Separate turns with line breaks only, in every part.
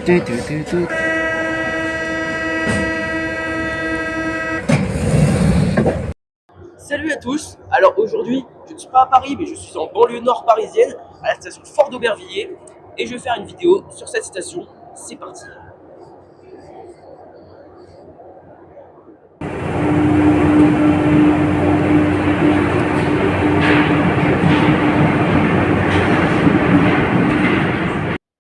Tu, tu, tu, tu.
Salut à tous. Alors aujourd'hui, je ne suis pas à Paris, mais je suis en banlieue nord parisienne, à la station Fort d'Aubervilliers, et je vais faire une vidéo sur cette station. C'est parti.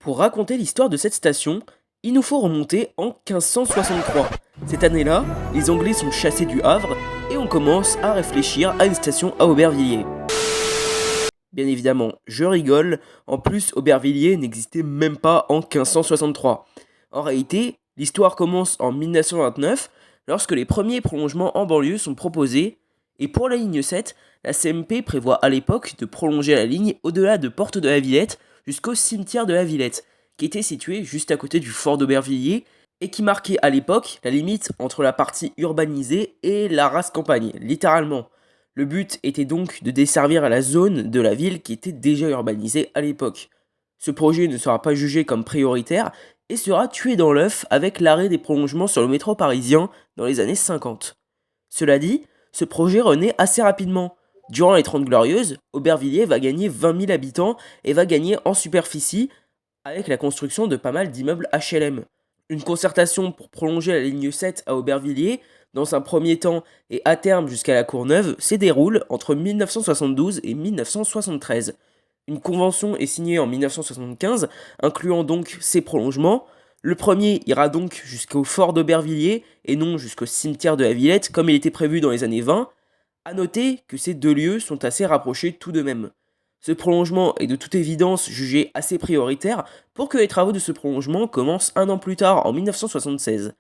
Pour raconter l'histoire de cette station, il nous faut remonter en 1563. Cette année-là, les Anglais sont chassés du Havre et on commence à réfléchir à une station à Aubervilliers. Bien évidemment, je rigole, en plus Aubervilliers n'existait même pas en 1563. En réalité, l'histoire commence en 1929, lorsque les premiers prolongements en banlieue sont proposés, et pour la ligne 7, la CMP prévoit à l'époque de prolonger la ligne au-delà de Porte de la Villette jusqu'au cimetière de la Villette, qui était situé juste à côté du fort d'Aubervilliers, et qui marquait à l'époque la limite entre la partie urbanisée et la race campagne, littéralement. Le but était donc de desservir la zone de la ville qui était déjà urbanisée à l'époque. Ce projet ne sera pas jugé comme prioritaire et sera tué dans l'œuf avec l'arrêt des prolongements sur le métro parisien dans les années 50. Cela dit, ce projet renaît assez rapidement. Durant les 30 Glorieuses, Aubervilliers va gagner 20 000 habitants et va gagner en superficie avec la construction de pas mal d'immeubles HLM. Une concertation pour prolonger la ligne 7 à Aubervilliers, dans un premier temps et à terme jusqu'à la Courneuve, se déroule entre 1972 et 1973. Une convention est signée en 1975, incluant donc ces prolongements. Le premier ira donc jusqu'au fort d'Aubervilliers et non jusqu'au cimetière de la Villette comme il était prévu dans les années 20. A noter que ces deux lieux sont assez rapprochés tout de même. Ce prolongement est de toute évidence jugé assez prioritaire pour que les travaux de ce prolongement commencent un an plus tard, en 1976.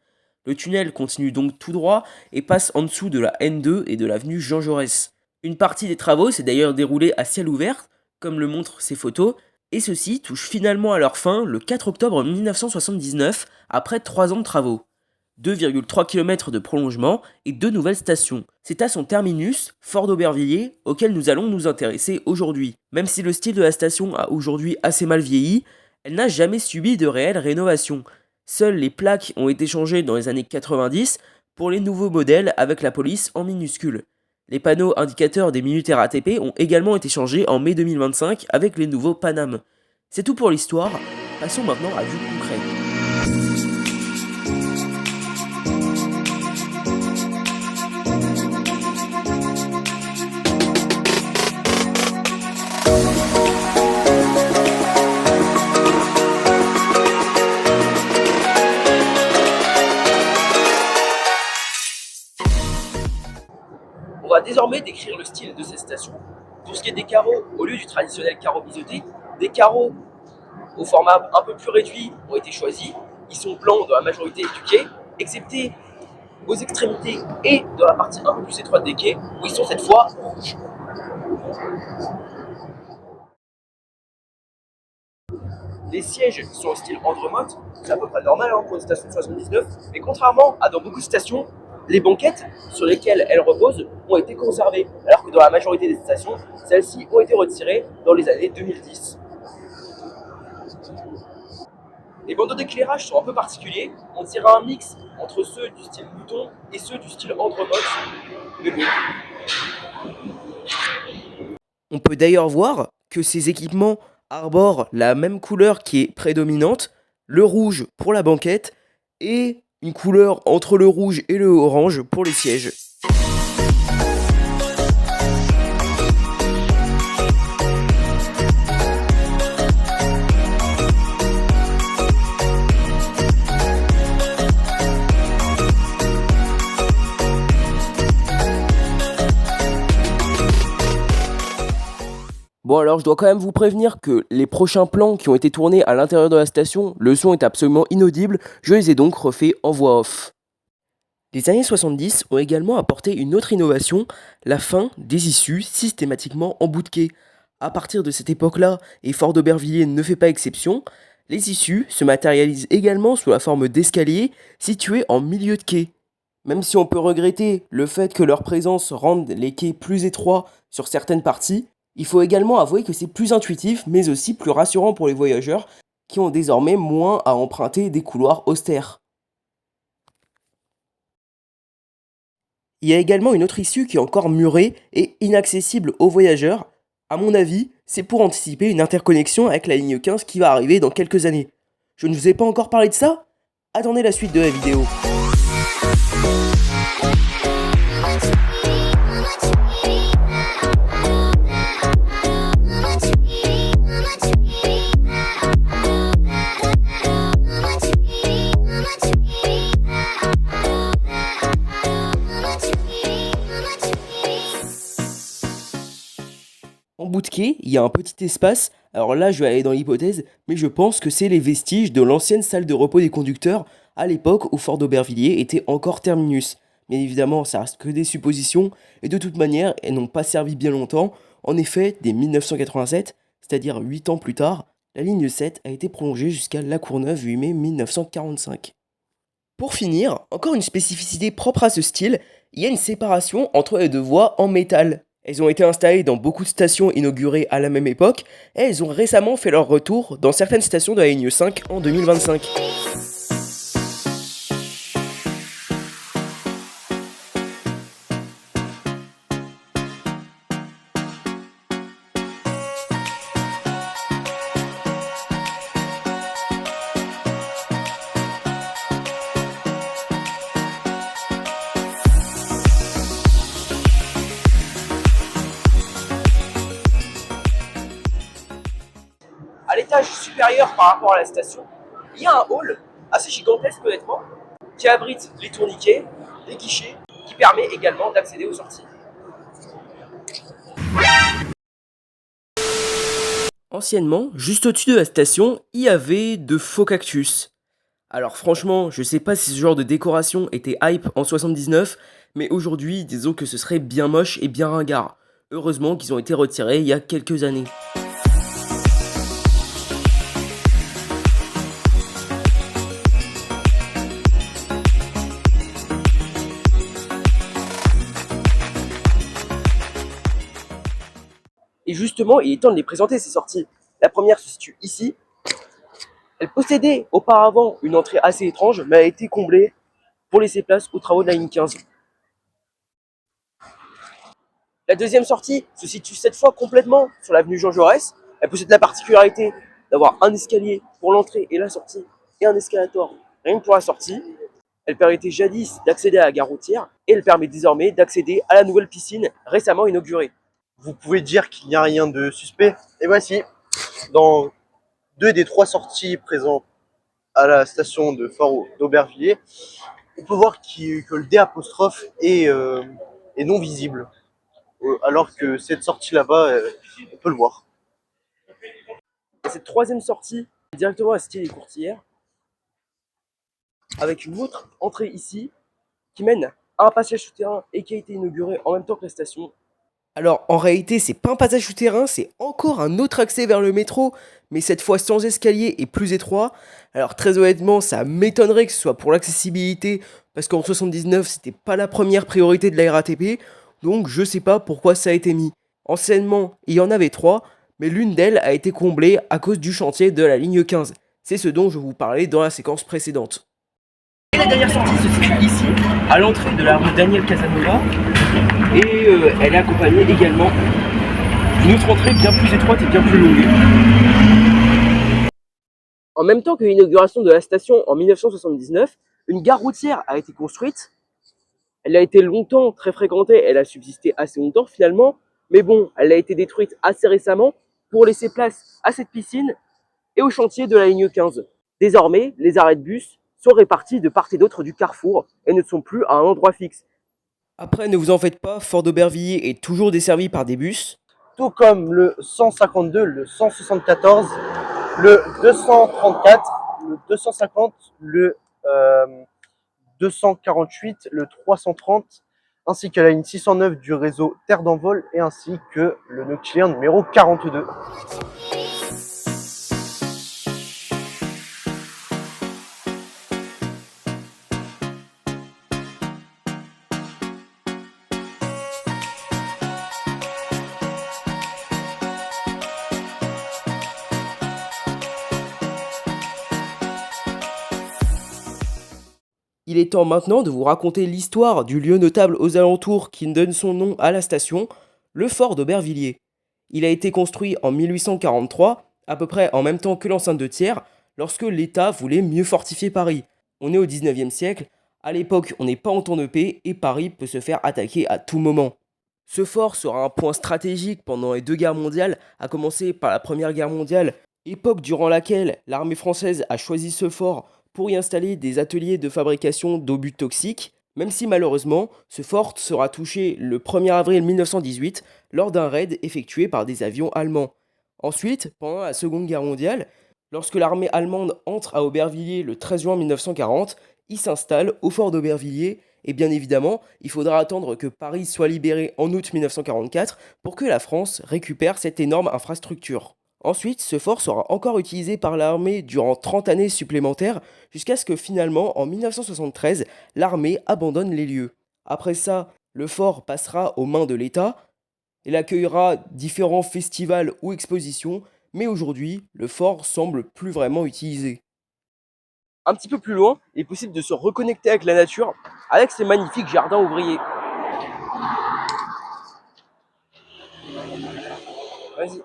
Le tunnel continue donc tout droit et passe en dessous de la N2 et de l'avenue Jean Jaurès. Une partie des travaux s'est d'ailleurs déroulée à ciel ouvert, comme le montrent ces photos, et ceux-ci touchent finalement à leur fin le 4 octobre 1979, après 3 ans de travaux. 2,3 km de prolongement et 2 nouvelles stations. C'est à son terminus, Fort d'Aubervilliers, auquel nous allons nous intéresser aujourd'hui. Même si le style de la station a aujourd'hui assez mal vieilli, elle n'a jamais subi de réelle rénovation. Seules les plaques ont été changées dans les années 90 pour les nouveaux modèles avec la police en minuscule. Les panneaux indicateurs des minutes RATP ont également été changés en mai 2025 avec les nouveaux Panam. C'est tout pour l'histoire, passons maintenant à du concret. On va désormais décrire le style de cette station. Pour ce qui est des carreaux, au lieu du traditionnel carreau biseauté, des carreaux au format un peu plus réduit ont été choisis. Ils sont blancs dans la majorité du quai, excepté aux extrémités et dans la partie un peu plus étroite des quais, où ils sont cette fois rouges. Les sièges sont au style Andromote, c'est à peu près normal pour une station de 79, mais contrairement à dans beaucoup de stations, les banquettes sur lesquelles elles reposent ont été conservées, alors que dans la majorité des stations, celles-ci ont été retirées dans les années 2010. Les bandeaux d'éclairage sont un peu particuliers, on dirait un mix entre ceux du style Mouton et ceux du style Andromote, mais bon. On peut d'ailleurs voir que ces équipements arborent la même couleur qui est prédominante, le rouge pour la banquette et une couleur entre le rouge et le orange pour les sièges. Bon alors je dois quand même vous prévenir que les prochains plans qui ont été tournés à l'intérieur de la station, le son est absolument inaudible, je les ai donc refaits en voix off. Les années 70 ont également apporté une autre innovation, la fin des issues systématiquement en bout de quai. À partir de cette époque-là, et Fort d'Aubervilliers ne fait pas exception, les issues se matérialisent également sous la forme d'escaliers situés en milieu de quai. Même si on peut regretter le fait que leur présence rende les quais plus étroits sur certaines parties, il faut également avouer que c'est plus intuitif mais aussi plus rassurant pour les voyageurs qui ont désormais moins à emprunter des couloirs austères. Il y a également une autre issue qui est encore murée et inaccessible aux voyageurs. À mon avis, c'est pour anticiper une interconnexion avec la ligne 15 qui va arriver dans quelques années. Je ne vous ai pas encore parlé de ça? Attendez la suite de la vidéo. En bout de quai, il y a un petit espace. Alors là, je vais aller dans l'hypothèse, mais je pense que c'est les vestiges de l'ancienne salle de repos des conducteurs à l'époque où Fort d'Aubervilliers était encore terminus. Bien évidemment, ça reste que des suppositions, et de toute manière, elles n'ont pas servi bien longtemps. En effet, dès 1987, c'est-à-dire 8 ans plus tard, la ligne 7 a été prolongée jusqu'à La Courneuve 8 mai 1945. Pour finir, encore une spécificité propre à ce style, il y a une séparation entre les deux voies en métal. Elles ont été installées dans beaucoup de stations inaugurées à la même époque, et elles ont récemment fait leur retour dans certaines stations de la ligne 5 en 2025. À l'étage supérieur par rapport à la station, il y a un hall assez gigantesque honnêtement, qui abrite les tourniquets, les guichets, qui permet également d'accéder aux sorties. Anciennement, juste au-dessus de la station, il y avait de faux cactus. Alors franchement, je sais pas si ce genre de décoration était hype en 79, mais aujourd'hui, disons que ce serait bien moche et bien ringard. Heureusement qu'ils ont été retirés il y a quelques années. Et justement, il est temps de les présenter ces sorties. La première se situe ici. Elle possédait auparavant une entrée assez étrange, mais a été comblée pour laisser place aux travaux de la ligne 15. La deuxième sortie se situe cette fois complètement sur l'avenue Jean Jaurès. Elle possède la particularité d'avoir un escalier pour l'entrée et la sortie et un escalator rien que pour la sortie. Elle permettait jadis d'accéder à la gare routière et elle permet désormais d'accéder à la nouvelle piscine récemment inaugurée.
Vous pouvez dire qu'il n'y a rien de suspect. Et voici, dans 2 des 3 sorties présentes à la station de Fort d'Aubervilliers, on peut voir que le D apostrophe est non visible. Alors que cette sortie là-bas, on peut le voir.
Et cette troisième sortie est directement à Cité des Courtières, avec une autre entrée ici qui mène à un passage souterrain et qui a été inauguré en même temps que la station. Alors en réalité, c'est pas un passage souterrain, c'est encore un autre accès vers le métro, mais cette fois sans escalier et plus étroit. Alors très honnêtement, ça m'étonnerait que ce soit pour l'accessibilité, parce qu'en 79, c'était pas la première priorité de la RATP, donc je sais pas pourquoi ça a été mis. Anciennement, il y en avait 3, mais l'une d'elles a été comblée à cause du chantier de la ligne 15. C'est ce dont je vous parlais dans la séquence précédente. Et la dernière sortie se situe ici, à l'entrée de la rue Daniel Casanova, et elle est accompagnée également d'une autre entrée bien plus étroite et bien plus longue. En même temps que l'inauguration de la station en 1979, une gare routière a été construite. Elle a été longtemps très fréquentée, elle a subsisté assez longtemps finalement, mais bon, elle a été détruite assez récemment pour laisser place à cette piscine et au chantier de la ligne 15. Désormais, les arrêts de bus sont répartis de part et d'autre du carrefour et ne sont plus à un endroit fixe. Après, ne vous en faites pas, Fort d'Aubervilliers est toujours desservi par des bus.
Tout comme le 152, le 174, le 234, le 250, le 248, le 330, ainsi que la ligne 609 du réseau Terre d'Envol et ainsi que le Noctilien numéro 42.
Il est temps maintenant de vous raconter l'histoire du lieu notable aux alentours qui donne son nom à la station, le fort d'Aubervilliers. Il a été construit en 1843, à peu près en même temps que l'enceinte de Thiers, lorsque l'État voulait mieux fortifier Paris. On est au 19e siècle, à l'époque on n'est pas en temps de paix et Paris peut se faire attaquer à tout moment. Ce fort sera un point stratégique pendant les deux guerres mondiales, à commencer par la Première Guerre mondiale, époque durant laquelle l'armée française a choisi ce fort pour y installer des ateliers de fabrication d'obus toxiques, même si malheureusement ce fort sera touché le 1er avril 1918 lors d'un raid effectué par des avions allemands. Ensuite, pendant la Seconde Guerre mondiale, lorsque l'armée allemande entre à Aubervilliers le 13 juin 1940, il s'installe au fort d'Aubervilliers et bien évidemment, il faudra attendre que Paris soit libéré en août 1944 pour que la France récupère cette énorme infrastructure. Ensuite, ce fort sera encore utilisé par l'armée durant 30 années supplémentaires jusqu'à ce que finalement, en 1973, l'armée abandonne les lieux. Après ça, le fort passera aux mains de l'État. Il accueillera différents festivals ou expositions, mais aujourd'hui, le fort semble plus vraiment utilisé. Un petit peu plus loin, il est possible de se reconnecter avec la nature, avec ces magnifiques jardins ouvriers. Vas-y.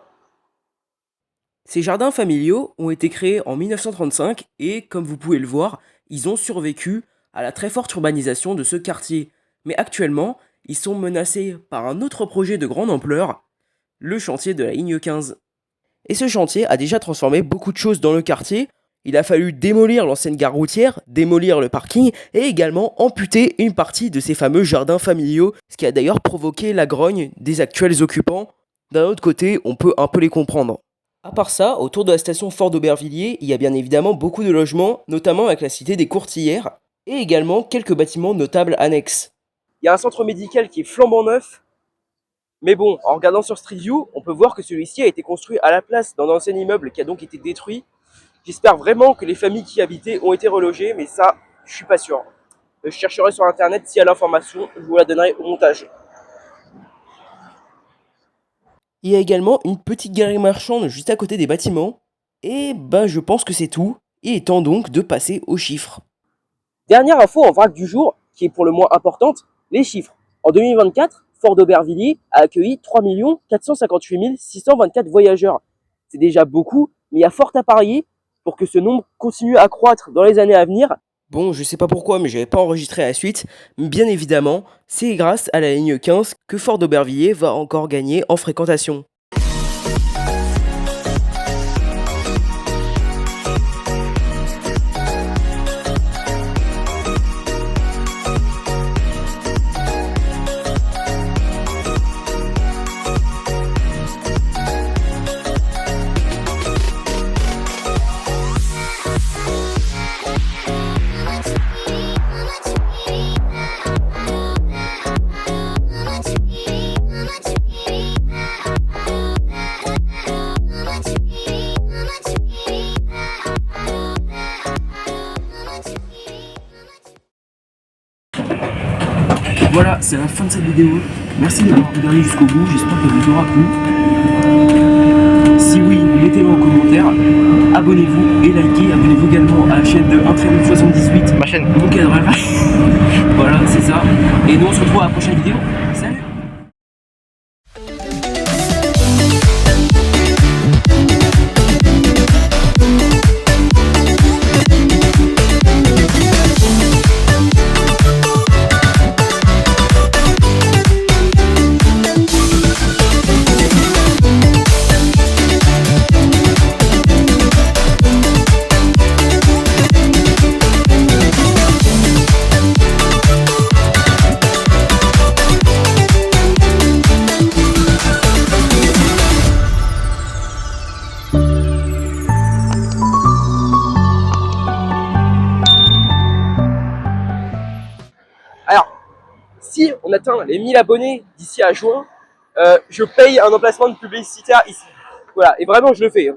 Ces jardins familiaux ont été créés en 1935 et, comme vous pouvez le voir, ils ont survécu à la très forte urbanisation de ce quartier. Mais actuellement, ils sont menacés par un autre projet de grande ampleur, le chantier de la ligne 15. Et ce chantier a déjà transformé beaucoup de choses dans le quartier. Il a fallu démolir l'ancienne gare routière, démolir le parking et également amputer une partie de ces fameux jardins familiaux, ce qui a d'ailleurs provoqué la grogne des actuels occupants. D'un autre côté, on peut un peu les comprendre. À part ça, autour de la station Fort d'Aubervilliers, il y a bien évidemment beaucoup de logements, notamment avec la cité des Courtilières, et également quelques bâtiments notables annexes. Il y a un centre médical qui est flambant neuf, mais bon, en regardant sur Street View, on peut voir que celui-ci a été construit à la place d'un ancien immeuble qui a donc été détruit. J'espère vraiment que les familles qui y habitaient ont été relogées, mais ça, je suis pas sûr. Je chercherai sur internet s'il y a l'information, je vous la donnerai au montage. Il y a également une petite galerie marchande juste à côté des bâtiments. Et je pense que c'est tout. Il est temps donc de passer aux chiffres. Dernière info en vrac du jour, qui est pour le moins importante, les chiffres. En 2024, Fort d'Aubervilliers a accueilli 3 458 624 voyageurs. C'est déjà beaucoup, mais il y a fort à parier pour que ce nombre continue à croître dans les années à venir. Bon, je sais pas pourquoi, mais j'avais pas enregistré la suite. Mais bien évidemment, c'est grâce à la ligne 15 que Fort d'Aubervilliers va encore gagner en fréquentation. Voilà, c'est la fin de cette vidéo. Merci d'avoir regardé jusqu'au bout, j'espère qu'elle vous aura plu. Si oui, mettez-le en commentaire, abonnez-vous et likez, abonnez-vous également à la chaîne de 1-78.
Ma chaîne.
Donc voilà, c'est ça. Et nous on se retrouve à la prochaine vidéo. Salut! Alors, si on atteint les 1000 abonnés d'ici à juin, je paye un emplacement de publicitaire ici. Voilà, et vraiment je le fais.